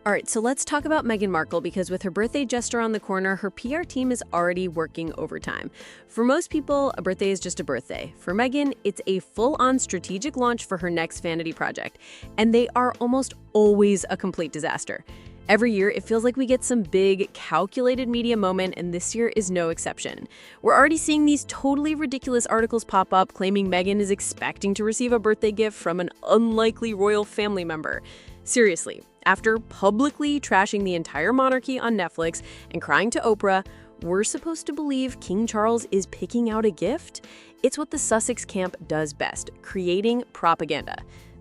All right, so let's talk about Meghan Markle because with her birthday just around the corner, her PR team is already working overtime. For most people, a birthday is just a birthday. For Meghan, it's a full-on strategic launch for her next vanity project, and they are almost always a complete disaster. Every year, it feels like we get some big, calculated media moment, and this year is no exception. We're already seeing these totally ridiculous articles pop up claiming Meghan is expecting to receive a birthday gift from an unlikely royal family member. Seriously, after publicly trashing the entire monarchy on Netflix and crying to Oprah, we're supposed to believe King Charles is picking out a gift? It's what the Sussex camp does best, creating propaganda.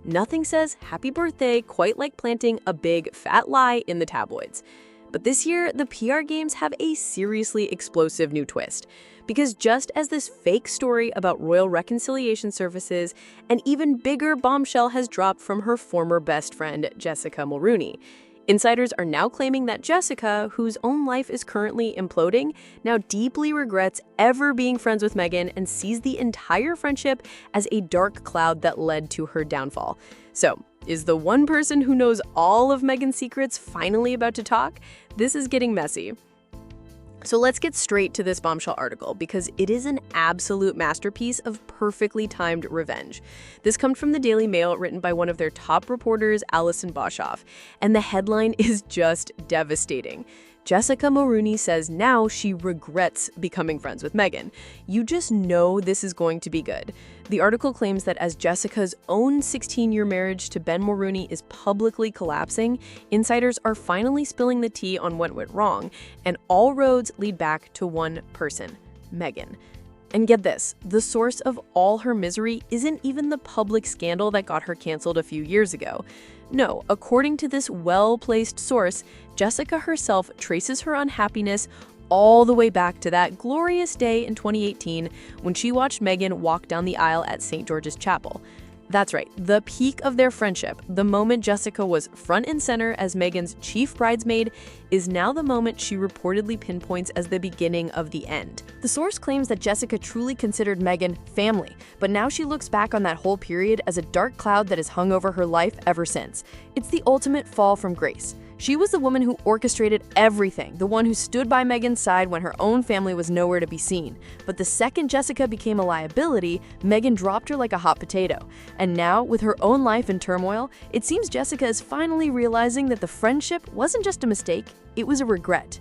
Nothing says happy birthday quite like planting a big, fat lie in the tabloids. But this year, the PR games have a seriously explosive new twist. Because just as this fake story about royal reconciliation services, an even bigger bombshell has dropped from her former best friend, Jessica Mulroney. Insiders are now claiming that Jessica, whose own life is currently imploding, now deeply regrets ever being friends with Meghan and sees the entire friendship as a dark cloud that led to her downfall. So, is the one person who knows all of Meghan's secrets finally about to talk? This is getting messy. So let's get straight to this bombshell article because it is an absolute masterpiece of perfectly timed revenge. This comes from the Daily Mail, written by one of their top reporters, Alison Boshoff, and the headline is just devastating. Jessica Mulroney says now she regrets becoming friends with Meghan. You just know this is going to be good. The article claims that as Jessica's own 16-year marriage to Ben Mulroney is publicly collapsing, insiders are finally spilling the tea on what went wrong, and all roads lead back to one person, Meghan. And get this, the source of all her misery isn't even the public scandal that got her canceled a few years ago. No, according to this well-placed source, Jessica herself traces her unhappiness all the way back to that glorious day in 2018 when she watched Meghan walk down the aisle at St. George's Chapel. That's right, the peak of their friendship, the moment Jessica was front and center as Meghan's chief bridesmaid, is now the moment she reportedly pinpoints as the beginning of the end. The source claims that Jessica truly considered Meghan family, but now she looks back on that whole period as a dark cloud that has hung over her life ever since. It's the ultimate fall from grace. She was the woman who orchestrated everything, the one who stood by Meghan's side when her own family was nowhere to be seen. But the second Jessica became a liability, Meghan dropped her like a hot potato. And now, with her own life in turmoil, it seems Jessica is finally realizing that the friendship wasn't just a mistake, it was a regret.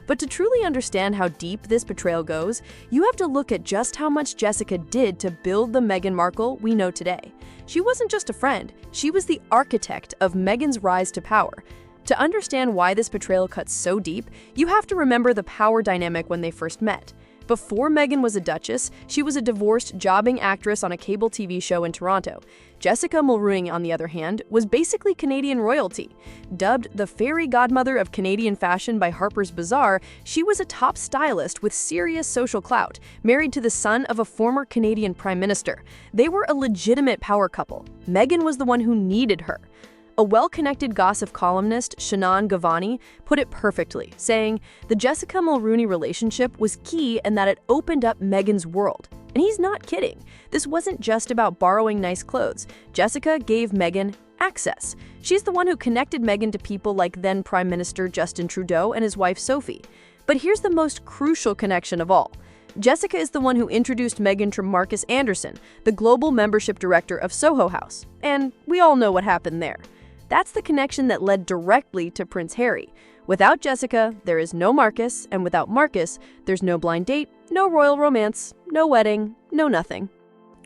But to truly understand how deep this betrayal goes, you have to look at just how much Jessica did to build the Meghan Markle we know today. She wasn't just a friend, she was the architect of Meghan's rise to power. To understand why this betrayal cuts so deep, you have to remember the power dynamic when they first met. Before Meghan was a duchess, she was a divorced, jobbing actress on a cable TV show in Toronto. Jessica Mulroney, on the other hand, was basically Canadian royalty. Dubbed the fairy godmother of Canadian fashion by Harper's Bazaar, she was a top stylist with serious social clout, married to the son of a former Canadian prime minister. They were a legitimate power couple. Meghan was the one who needed her. A well-connected gossip columnist, Shannon Gavani, put it perfectly, saying, "The Jessica Mulroney relationship was key in that it opened up Meghan's world." And he's not kidding. This wasn't just about borrowing nice clothes. Jessica gave Meghan access. She's the one who connected Meghan to people like then Prime Minister Justin Trudeau and his wife Sophie. But here's the most crucial connection of all. Jessica is the one who introduced Meghan to Marcus Anderson, the global membership director of Soho House. And we all know what happened there. That's the connection that led directly to Prince Harry. Without Jessica, there is no Marcus, and without Marcus, there's no blind date, no royal romance, no wedding, no nothing.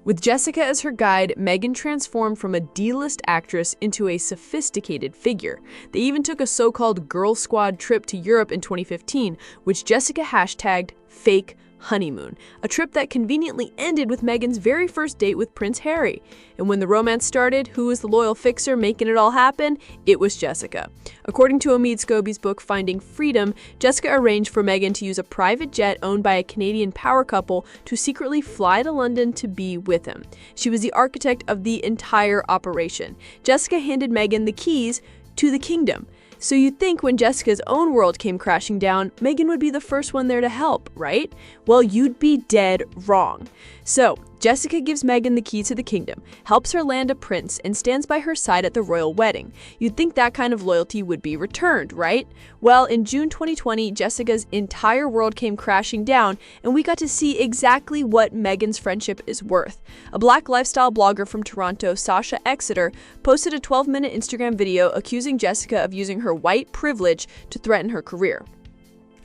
With Jessica as her guide, Meghan transformed from a D-list actress into a sophisticated figure. They even took a so-called Girl Squad trip to Europe in 2015, which Jessica hashtagged fake honeymoon, a trip that conveniently ended with Meghan's very first date with Prince Harry. And when the romance started, who was the loyal fixer making it all happen? It was Jessica. According to Omid Scobie's book Finding Freedom, Jessica arranged for Meghan to use a private jet owned by a Canadian power couple to secretly fly to London to be with him. She was the architect of the entire operation. Jessica handed Meghan the keys to the kingdom. So you'd think when Jessica's own world came crashing down, Meghan would be the first one there to help, right? Well, you'd be dead wrong. So, Jessica gives Meghan the key to the kingdom, helps her land a prince, and stands by her side at the royal wedding. You'd think that kind of loyalty would be returned, right? Well, in June 2020, Jessica's entire world came crashing down, and we got to see exactly what Meghan's friendship is worth. A Black lifestyle blogger from Toronto, Sasha Exeter, posted a 12-minute Instagram video accusing Jessica of using her white privilege to threaten her career.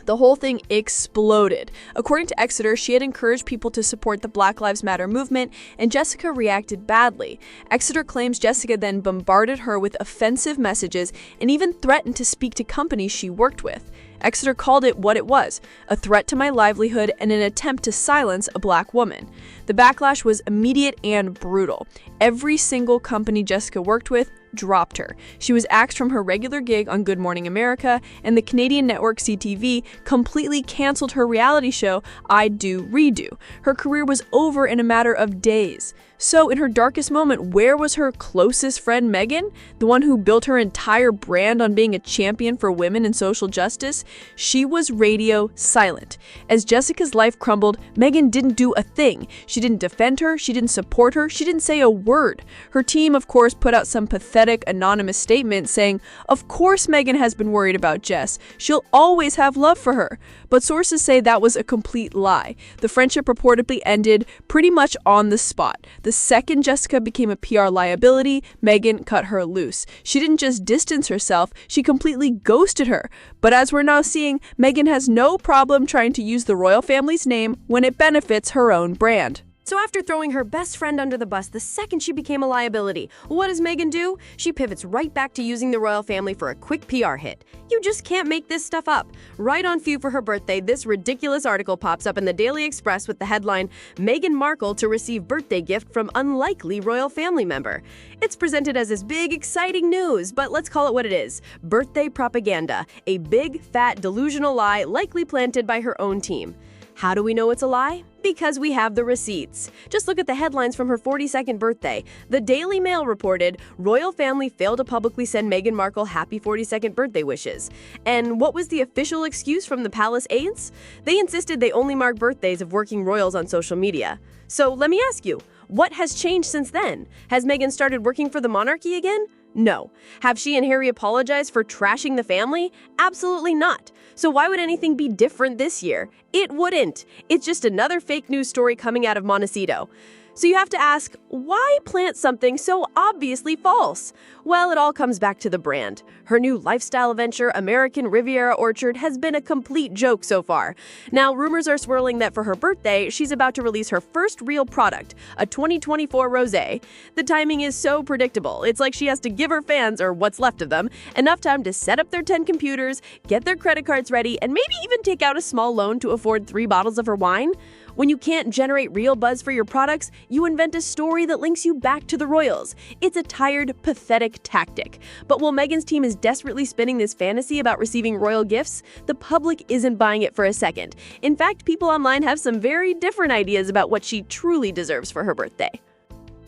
The whole thing exploded. According to Exeter, she had encouraged people to support the Black Lives Matter movement, and Jessica reacted badly. Exeter claims Jessica then bombarded her with offensive messages and even threatened to speak to companies she worked with. Exeter called it what it was, a threat to my livelihood and an attempt to silence a Black woman. The backlash was immediate and brutal. Every single company Jessica worked with dropped her. She was axed from her regular gig on Good Morning America, and the Canadian network CTV completely canceled her reality show, I'd Do Redo. Her career was over in a matter of days. So in her darkest moment, where was her closest friend Meghan? The one who built her entire brand on being a champion for women and social justice? She was radio silent. As Jessica's life crumbled, Meghan didn't do a thing. She didn't defend her, she didn't support her, she didn't say a word. Her team, of course, put out some pathetic anonymous statement saying, of course Meghan has been worried about Jess. She'll always have love for her. But sources say that was a complete lie. The friendship reportedly ended pretty much on the spot. The second Jessica became a PR liability, Meghan cut her loose. She didn't just distance herself, she completely ghosted her. But as we're now seeing, Meghan has no problem trying to use the royal family's name when it benefits her own brand. So after throwing her best friend under the bus the second she became a liability, what does Meghan do? She pivots right back to using the royal family for a quick PR hit. You just can't make this stuff up. Right on cue for her birthday, this ridiculous article pops up in the Daily Express with the headline, Meghan Markle to receive birthday gift from unlikely royal family member. It's presented as this big, exciting news, but let's call it what it is. Birthday propaganda, a big, fat, delusional lie likely planted by her own team. How do we know it's a lie? Because we have the receipts. Just look at the headlines from her 42nd birthday. The Daily Mail reported, royal family failed to publicly send Meghan Markle happy 42nd birthday wishes. And what was the official excuse from the palace aides? They insisted they only mark birthdays of working royals on social media. So let me ask you, what has changed since then? Has Meghan started working for the monarchy again? No. Have she and Harry apologized for trashing the family? Absolutely not. So why would anything be different this year? It wouldn't. It's just another fake news story coming out of Montecito. So you have to ask, why plant something so obviously false? Well, it all comes back to the brand. Her new lifestyle venture, American Riviera Orchard, has been a complete joke so far. Now, rumors are swirling that for her birthday, she's about to release her first real product, a 2024 rosé. The timing is so predictable. It's like she has to give her fans, or what's left of them, enough time to set up their 10 computers, get their credit cards ready, and maybe even take out a small loan to afford 3 bottles of her wine. When you can't generate real buzz for your products, you invent a story that links you back to the royals. It's a tired, pathetic tactic. But while Meghan's team is desperately spinning this fantasy about receiving royal gifts, the public isn't buying it for a second. In fact, people online have some very different ideas about what she truly deserves for her birthday.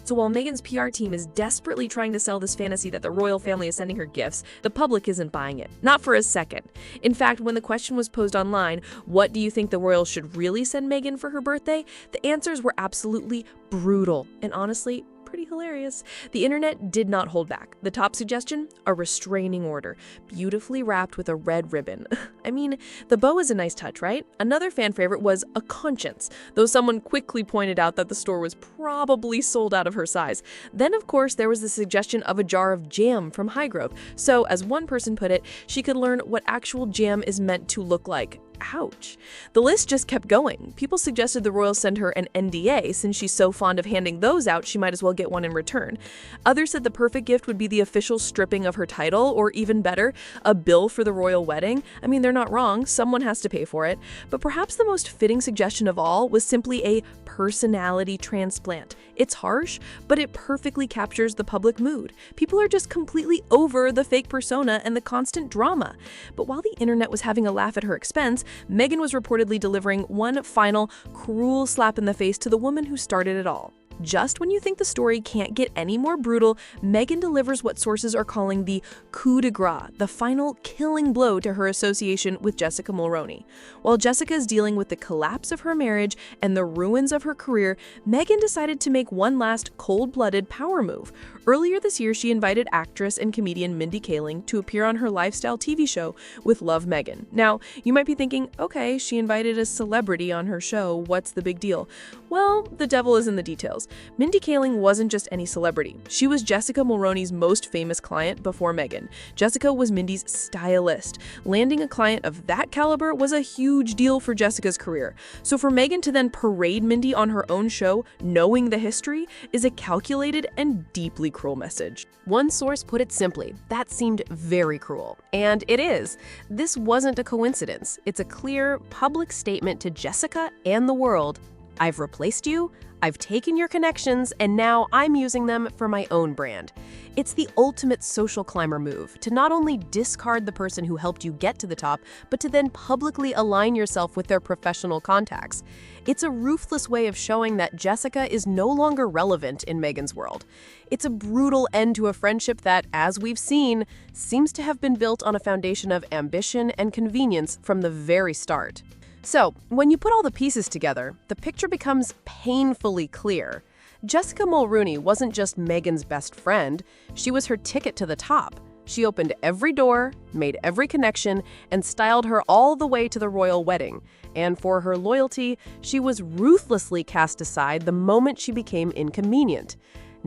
So while Meghan's PR team is desperately trying to sell this fantasy that the royal family is sending her gifts, the public isn't buying it. Not for a second. In fact, when the question was posed online, what do you think the royals should really send Meghan for her birthday? The answers were absolutely brutal and honestly, pretty hilarious. The internet did not hold back. The top suggestion? A restraining order, beautifully wrapped with a red ribbon. I mean, the bow is a nice touch, right? Another fan favorite was a conscience, though someone quickly pointed out that the store was probably sold out of her size. Then, of course, there was the suggestion of a jar of jam from Highgrove, so as one person put it, she could learn what actual jam is meant to look like. Ouch. The list just kept going. People suggested the royals send her an NDA, since she's so fond of handing those out, she might as well get one in return. Others said the perfect gift would be the official stripping of her title, or even better, a bill for the royal wedding. I mean, they're not wrong, someone has to pay for it. But perhaps the most fitting suggestion of all was simply a personality transplant. It's harsh, but it perfectly captures the public mood. People are just completely over the fake persona and the constant drama. But while the internet was having a laugh at her expense, Meghan was reportedly delivering one final cruel slap in the face to the woman who started it all. Just when you think the story can't get any more brutal, Meghan delivers what sources are calling the coup de grace, the final killing blow to her association with Jessica Mulroney. While Jessica is dealing with the collapse of her marriage and the ruins of her career, Meghan decided to make one last cold-blooded power move. Earlier this year, she invited actress and comedian Mindy Kaling to appear on her lifestyle TV show with Love Meghan. Now, you might be thinking, okay, she invited a celebrity on her show, what's the big deal? Well, the devil is in the details. Mindy Kaling wasn't just any celebrity. She was Jessica Mulroney's most famous client before Meghan. Jessica was Mindy's stylist. Landing a client of that caliber was a huge deal for Jessica's career. So for Meghan to then parade Mindy on her own show, knowing the history, is a calculated and deeply cruel message. One source put it simply, that seemed very cruel. And it is. This wasn't a coincidence. It's a clear, public statement to Jessica and the world. I've replaced you, I've taken your connections, and now I'm using them for my own brand. It's the ultimate social climber move, to not only discard the person who helped you get to the top, but to then publicly align yourself with their professional contacts. It's a ruthless way of showing that Jessica is no longer relevant in Meghan's world. It's a brutal end to a friendship that, as we've seen, seems to have been built on a foundation of ambition and convenience from the very start. So, when you put all the pieces together, the picture becomes painfully clear. Jessica Mulroney wasn't just Meghan's best friend, she was her ticket to the top. She opened every door, made every connection, and styled her all the way to the royal wedding. And for her loyalty, she was ruthlessly cast aside the moment she became inconvenient.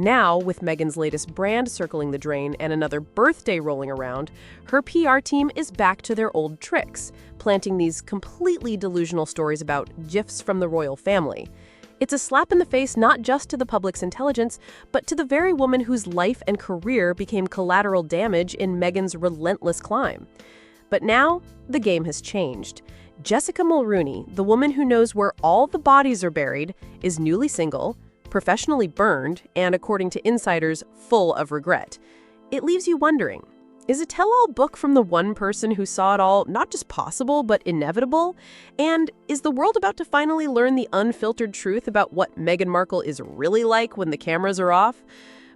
Now, with Meghan's latest brand circling the drain and another birthday rolling around, her PR team is back to their old tricks, planting these completely delusional stories about gifts from the royal family. It's a slap in the face not just to the public's intelligence, but to the very woman whose life and career became collateral damage in Meghan's relentless climb. But now, the game has changed. Jessica Mulroney, the woman who knows where all the bodies are buried, is newly single, professionally burned, and according to insiders, full of regret. It leaves you wondering, is a tell-all book from the one person who saw it all not just possible, but inevitable? And is the world about to finally learn the unfiltered truth about what Meghan Markle is really like when the cameras are off?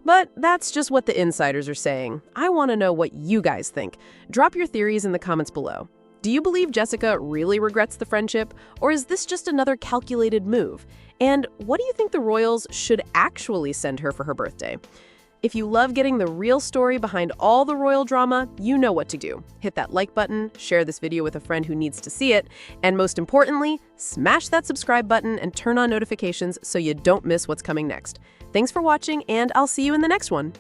But that's just what the insiders are saying. I want to know what you guys think. Drop your theories in the comments below. Do you believe Jessica really regrets the friendship, or is this just another calculated move? And what do you think the royals should actually send her for her birthday? If you love getting the real story behind all the royal drama, you know what to do. Hit that like button, share this video with a friend who needs to see it, and most importantly, smash that subscribe button and turn on notifications so you don't miss what's coming next. Thanks for watching, and I'll see you in the next one.